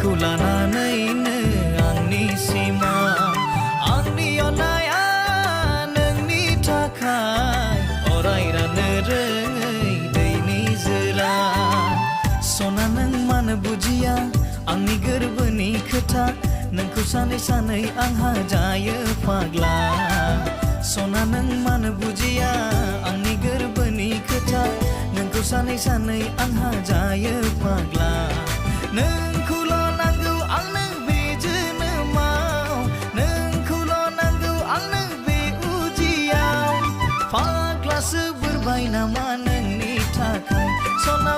नोंखौ लानानैनो आंनि सिमा आंनि अननाया नोंनि थाखाय अराय राननो रोङै दैनि जोरा सना नों मानो बुजिया आंनि गोरबोनि खोथा नोंखौ सानै सानै आंहा जायो फाग्ला सना नों मानो बुजिया आंनि गोरबोनि खोथा नोंखौ सानै सानै आंहा जायो फाग्ला नोंखौल' नांगौ आंनो बे जोनोमाव नोंखौल' नांगौ आंनो बे उजियाव फाग्लासो बोरबाय नामा नोंनि थाखाय सना